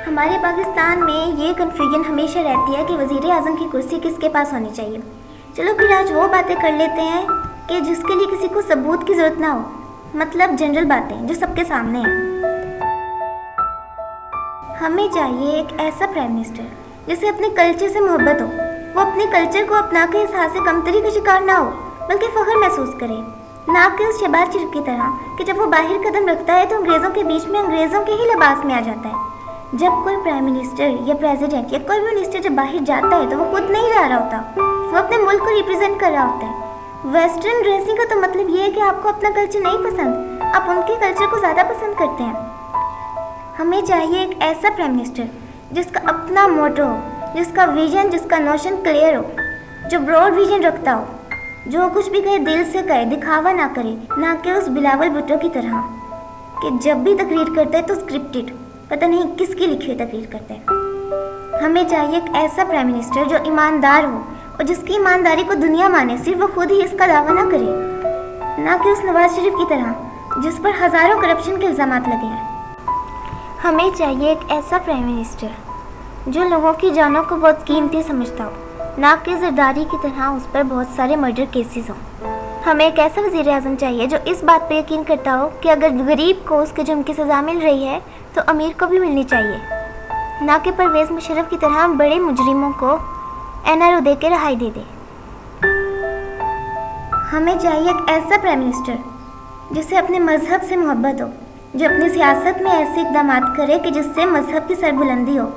हमारे पाकिस्तान में ये कन्फ्यूजन हमेशा रहती है कि वज़ीर आज़म की कुर्सी किसके पास होनी चाहिए। चलो फिर आज वो बातें कर लेते हैं कि जिसके लिए किसी को सबूत की ज़रूरत ना हो, मतलब जनरल बातें जो सबके सामने हैं। हमें चाहिए एक ऐसा प्राइम मिनिस्टर जिसे अपने कल्चर से मोहब्बत हो, वो अपने कल्चर को अपना के एहसास से कमतरी का शिकार ना हो बल्कि फ़ख्र महसूस करे, ना कि उस शहबाज शरीफ की तरह कि जब वो बाहर कदम रखता है तो अंग्रेज़ों के बीच में अंग्रेज़ों के ही लिबास में आ जाता है। जब कोई प्राइम मिनिस्टर या प्रेसिडेंट या कोई भी मिनिस्टर जब बाहर जाता है तो वो खुद नहीं जा रहा होता, वो अपने मुल्क को रिप्रेजेंट कर रहा होता है। वेस्टर्न ड्रेसिंग का तो मतलब ये है कि आपको अपना कल्चर नहीं पसंद, आप उनके कल्चर को ज़्यादा पसंद करते हैं। हमें चाहिए एक ऐसा प्राइम मिनिस्टर जिसका अपना मोटो हो, जिसका विजन, जिसका नोशन क्लियर हो, जो ब्रॉड विजन रखता हो, जो कुछ भी कहे दिल से कहे, दिखावा ना करे, ना कि उस बिलावल भुट्टो की तरह कि जब भी तकरीर करता है तो स्क्रिप्टेड, पता नहीं किसकी लिखी हुई तकरीर करता है। हमें चाहिए एक ऐसा प्राइम मिनिस्टर जो ईमानदार हो और जिसकी ईमानदारी को दुनिया माने, सिर्फ वो खुद ही इसका दावा ना करे, ना कि उस नवाज शरीफ की तरह जिस पर हज़ारों करप्शन के इल्ज़ाम लगे हैं। हमें चाहिए एक ऐसा प्राइम मिनिस्टर जो लोगों की जानों को बहुत कीमती समझता हो, ना कि ज़रदारी की तरह उस पर बहुत सारे मर्डर केसेस हों। हमें एक ऐसा वज़ीर आज़म चाहिए जो इस बात पर यकीन करता हो कि अगर गरीब को उसके जुर्म की सज़ा मिल रही है तो अमीर को भी मिलनी चाहिए, ना कि परवेज़ मुशर्रफ की तरह बड़े मुजरिमों को NRO दे के रहाई दे दे। हमें चाहिए एक ऐसा प्राइम मिनिस्टर जिसे अपने मज़हब से मोहब्बत हो, जो अपनी सियासत में ऐसे इक़दाम करे कि जिससे मज़हब की सरबुलंदी हो,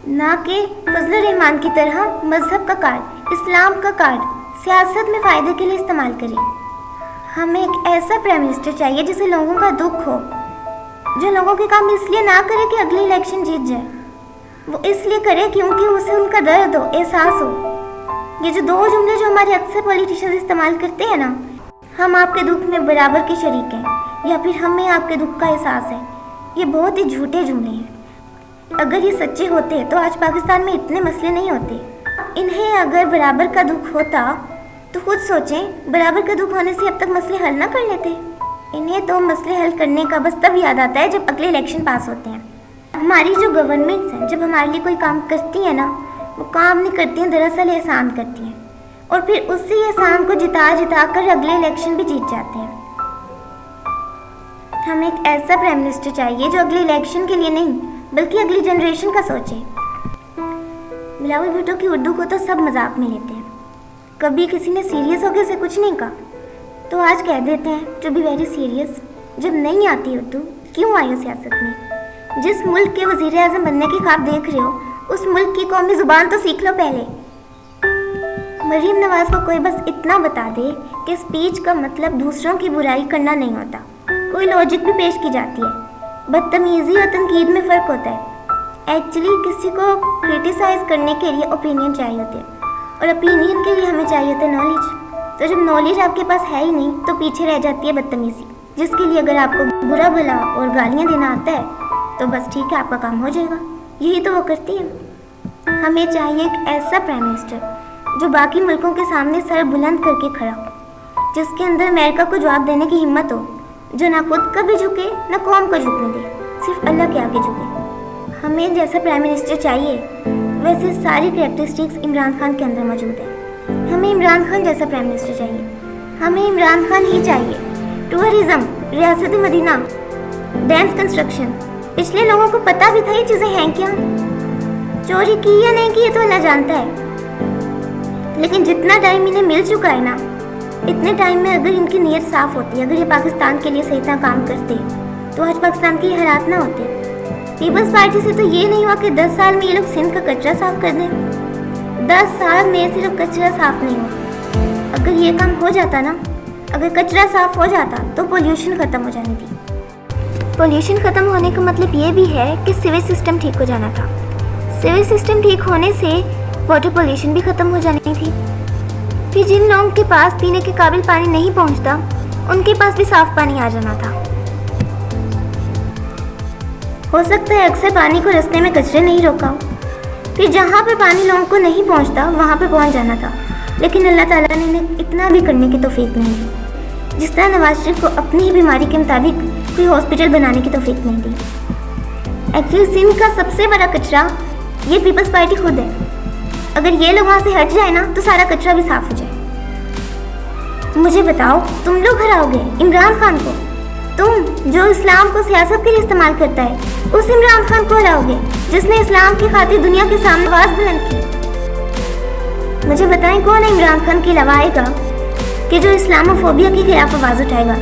ना कि फजल रहमान की तरह मज़हब का कार्ड, इस्लाम का कार्ड सियासत में फ़ायदे के लिए इस्तेमाल करे। हमें एक ऐसा प्राइम मिनिस्टर चाहिए जिसे लोगों का दुख हो, जो लोगों के काम इसलिए ना करे कि अगली इलेक्शन जीत जाए, वो इसलिए करे क्योंकि उसे उनका दर्द हो, एहसास हो। ये जो दो जुमले जो हमारे अक्सर पॉलिटिशियंस इस्तेमाल करते हैं ना, हम आपके दुख में बराबर के शरीक हैं या फिर हमें आपके दुख का एहसास है, ये बहुत ही झूठे जुमले हैं। अगर ये सच्चे होते तो आज पाकिस्तान में इतने मसले नहीं होते। इन्हें अगर बराबर का दुख होता तो खुद सोचें, बराबर का दुख होने से अब तक मसले हल ना कर लेते। इन्हें तो मसले हल करने का बस तब याद आता है जब अगले इलेक्शन पास होते हैं। हमारी जो गवर्नमेंट्स हैं जब हमारे लिए कोई काम करती हैं ना, वो काम नहीं करती हैं, दरअसल एहसान करती हैं और फिर उसी एहसान को जिता कर अगले इलेक्शन भी जीत जाते हैं। हमें एक ऐसा प्राइम मिनिस्टर चाहिए जो अगले इलेक्शन के लिए नहीं बल्कि अगली जनरेशन का सोचे। बिलावल भुट्टो की उर्दू को तो सब मजाक में लेते हैं, कभी किसी ने सीरियस होकर से कुछ नहीं कहा तो आज कह देते हैं टू बी वेरी सीरियस। जब नहीं आती उर्दू क्यों आई हो सियासत में? जिस मुल्क के वज़ीर आज़म बनने के ख्वाब देख रहे हो उस मुल्क की कौमी ज़ुबान तो सीख लो पहले। मरीम नवाज को कोई बस इतना बता दे कि स्पीच का मतलब दूसरों की बुराई करना नहीं होता, कोई लॉजिक भी पेश की जाती है। बदतमीज़ी और तनकीद में फ़र्क होता है। एक्चुअली किसी को क्रिटिसाइज़ करने के लिए ओपिनियन चाहिए होते हैं और ओपिनियन के लिए हमें चाहिए होता है नॉलेज। तो जब नॉलेज आपके पास है ही नहीं तो पीछे रह जाती है बदतमीज़ी, जिसके लिए अगर आपको बुरा भला और गालियाँ देना आता है तो बस ठीक है, आपका काम हो जाएगा। यही तो वो करती है। हमें चाहिए एक ऐसा प्राइम मिनिस्टर जो बाकी मुल्कों के सामने सर बुलंद करके खड़ा हो, जिसके अंदर अमेरिका को जवाब देने की हिम्मत हो, जो ना खुद कभी झुके ना कौम को झुकने दे, सिर्फ अल्लाह के आगे झुके। हमें जैसा प्राइम मिनिस्टर चाहिए वैसे सारी कैरेक्टरिस्टिक्स इमरान खान के अंदर मौजूद है। हमें इमरान खान जैसा प्राइम मिनिस्टर चाहिए। हमें इमरान खान ही चाहिए। टूरिज़्म, रियासत मदीना, डैम्स कंस्ट्रक्शन, पिछले लोगों को पता भी था ये चीज़ें हैं क्या, चोरी की या नहीं की ये तो अल्लाह जानता है, लेकिन जितना टाइम इन्हें मिल चुका है ना, इतने टाइम में अगर इनकी नीयत साफ़ होती, अगर ये पाकिस्तान के लिए सही तरह काम करते तो आज पाकिस्तान के हालात ना होते। पीपल्स पार्टी से तो ये नहीं हुआ कि 10 साल में ये लोग सिंध का कचरा साफ़ कर दें। 10 साल में सिर्फ कचरा साफ़ नहीं हुआ। अगर ये काम हो जाता ना, अगर कचरा साफ़ हो जाता तो पोल्यूशन ख़त्म हो जानी थी। पोल्यूशन ख़त्म होने का मतलब ये भी है कि सीवेज सिस्टम ठीक हो जाना था। सीवेज सिस्टम ठीक होने से वाटर पोल्यूशन भी ख़त्म हो जानी थी। फिर जिन लोगों के पास पीने के काबिल पानी नहीं पहुंचता, उनके पास भी साफ़ पानी आ जाना था। हो सकता है अक्सर पानी को रास्ते में कचरे नहीं रोका हो, फिर जहाँ पर पानी लोगों को नहीं पहुँचता वहाँ पर पहुँच जाना था, लेकिन अल्लाह ताला ने इतना भी करने की तौफीक नहीं दी। जिस तरह नवाज शरीफ को अपनी ही बीमारी के मुताबिक कोई हॉस्पिटल बनाने की तौफीक नहीं दी। एक्चुअली सिंध का सबसे बड़ा कचरा ये पीपल्स पार्टी खुद है। अगर ये लोग वहाँ से हट जाए ना तो सारा कचरा भी साफ हो जाए। मुझे बताओ, तुम लोग हराओगे इमरान खान को? तुम जो इस्लाम को सियासत के लिए इस्तेमाल करता है, उस इमरान खान को हराओगे जिसने इस्लाम की खातिर दुनिया के सामने आवाज़ बुलंद की। मुझे बताएं कौन है इमरान खान के अलावा आएगा कि जो इस्लामोफोबिया के खिलाफ आवाज़ उठाएगा,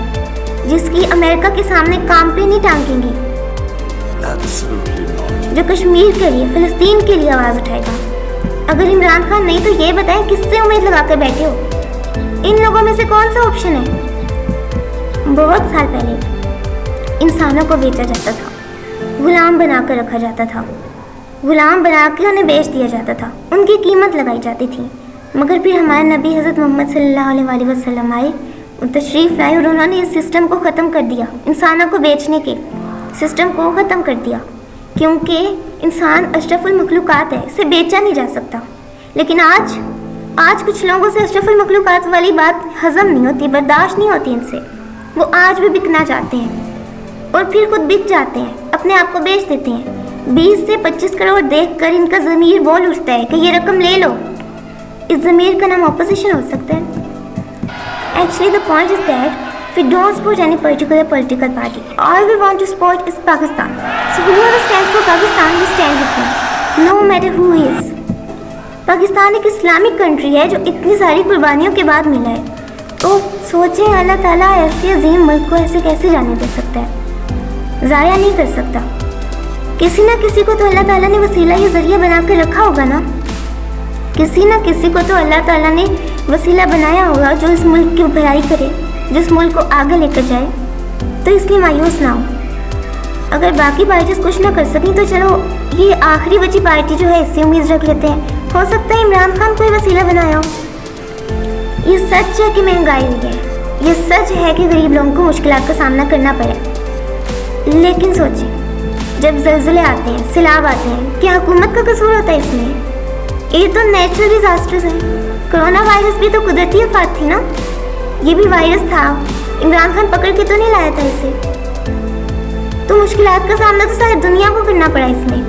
जिसकी अमेरिका के सामने काम पे नहीं टांगेंगी, जो कश्मीर के लिए, फ़लस्तीन के लिए आवाज़ उठाएगा। अगर इमरान खान नहीं तो ये बताएं किससे उम्मीद लगा कर बैठे हो? इन लोगों में से कौन सा ऑप्शन है? बहुत साल पहले इंसानों को बेचा जाता था, गुलाम बना कर रखा जाता था, गुलाम बना के उन्हें बेच दिया जाता था, उनकी कीमत लगाई जाती थी। मगर फिर हमारे नबी हज़रत मोहम्मद सल्लल्लाहु अलैहि वसल्लम आए, तशरीफ़ लाए और उन्होंने इस सिस्टम को ख़त्म कर दिया। इंसानों को बेचने के सिस्टम को ख़त्म कर दिया, क्योंकि इंसान अशरफुल मखलूक़ात है, इसे बेचा नहीं जा सकता। लेकिन आज कुछ लोगों से अशरफुल मखलूक़ात वाली बात हज़म नहीं होती, बर्दाश्त नहीं होती इनसे। वो आज भी बिकना चाहते हैं और फिर खुद बिक जाते हैं, अपने आप को बेच देते हैं। 20 से 25 करोड़ देखकर इनका ज़मीर बोल उठता है कि ये रकम ले लो। इस ज़मीर का नाम ऑपोजिशन हो सकता है। Actually the point is that we don't support any particular political party, all we want to support is Pakistan. So whoever stands for Pakistan we stand with him, no matter who he is. Pakistan एक Islamic country है जो इतनी सारी कुर्बानियों के बाद मिला है। तो सोचें, अल्लाह ताला ऐसे अजीम मुल्क को ऐसे कैसे जाने दे सकता है, ज़ाया नहीं कर सकता। किसी न किसी को तो अल्लाह ताला ने वसीला या ज़रिया बना कर रखा होगा ना, किसी न किसी को तो अल्लाह ताला ने वसीला बनाया होगा जो इस मुल्क की भलाई करे, जिस मुल्क को आगे लेकर जाए। तो इसलिए मायूस ना हो। अगर बाकी पार्टीज कुछ ना कर सकें तो चलो ये आखिरी बची पार्टी जो है इससे उम्मीद रख लेते हैं, हो सकता है इमरान खान कोई वसीला बनाया हो। ये सच है कि महंगाई हुई है, ये सच है कि गरीब लोगों को मुश्किलात का सामना करना पड़े। लेकिन सोचिए, जब ज़लज़ले आते हैं, सैलाब आते हैं, क्या हुकूमत का कसूर होता है इसमें? ये तो नेचुरल डिज़ास्टर्स हैं। कोरोना वायरस भी तो कुदरती आफत थी ना, ये भी वायरस था। इमरान खान पकड़ के तो नहीं लाया था इसे। तो मुश्किलात का सामना तो सारी दुनिया को करना पड़ा इसमें,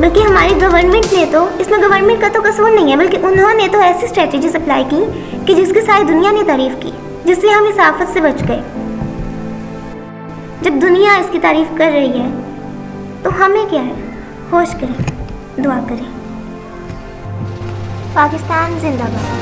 बल्कि हमारी गवर्नमेंट ने तो, इसमें गवर्नमेंट का तो कसूर नहीं है, बल्कि उन्होंने तो ऐसी स्ट्रेटजीज अप्लाई की कि जिसकी सारी दुनिया ने तारीफ़ की, जिससे हम इस आफत से बच गए। जब दुनिया इसकी तारीफ़ कर रही है तो हमें क्या है? होश करें, दुआ करें। पाकिस्तान जिंदाबाद।